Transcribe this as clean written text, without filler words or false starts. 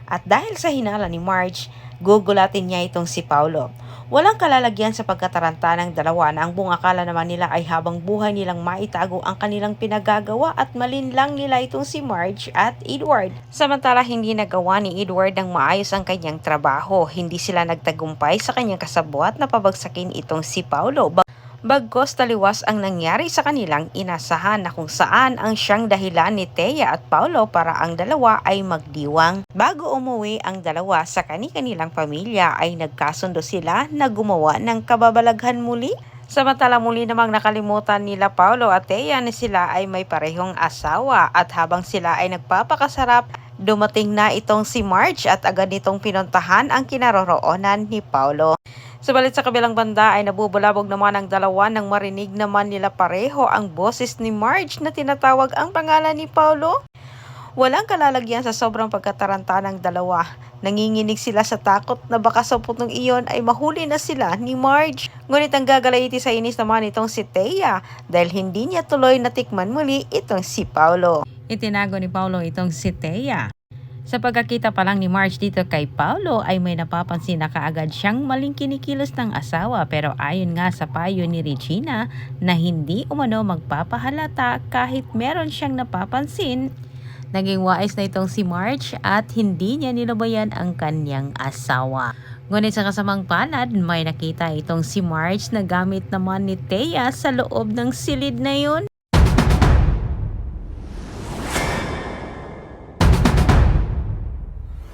At dahil sa hinala ni Marge, gugulatin niya itong si Paolo. Walang kalalagyan sa pagkataranta ng dalawa na ang buong akala naman nila ay habang buhay nilang maitago ang kanilang pinagagawa at malinlang nila itong si Marge at Edward. Samantala hindi nagawa ni Edward ng maayos ang kanyang trabaho. Hindi sila nagtagumpay sa kanyang kasabwat na pabagsakin itong si Paolo. Bagkus taliwas ang nangyari sa kanilang inasahan na kung saan ang siyang dahilan ni Thea at Paolo para ang dalawa ay magdiwang. Bago umuwi ang dalawa sa kani-kanilang pamilya ay nagkasundo sila na gumawa ng kababalaghan muli. Samantala muli namang nakalimutan nila Paolo at Thea na sila ay may parehong asawa at habang sila ay nagpapakasarap, dumating na itong si Marge at agad nitong pinuntahan ang kinaroroonan ni Paolo. Subalit sa kabilang banda ay nabubulabog naman ang dalawa nang marinig naman nila pareho ang boses ni Marge na tinatawag ang pangalan ni Paolo. Walang kalalagyan sa sobrang pagkataranta ng dalawa. Nanginginig sila sa takot na baka sa putong iyon ay mahuli na sila ni Marge. Ngunit ang gagalayti sa inis naman itong si Thea dahil hindi niya tuloy natikman muli itong si Paolo. Itinago ni Paolo itong si Thea. Sa pagkakita pa lang ni Marge dito kay Paolo ay may napapansin na kaagad siyang maling kinikilos ng asawa pero ayon nga sa payo ni Regina na hindi umano magpapahalata kahit meron siyang napapansin. Naging wais na itong si Marge at hindi niya nilubayan ang kanyang asawa. Ngunit sa kasamang palad, may nakita itong si Marge na gamit naman ni Thea sa loob ng silid na yun.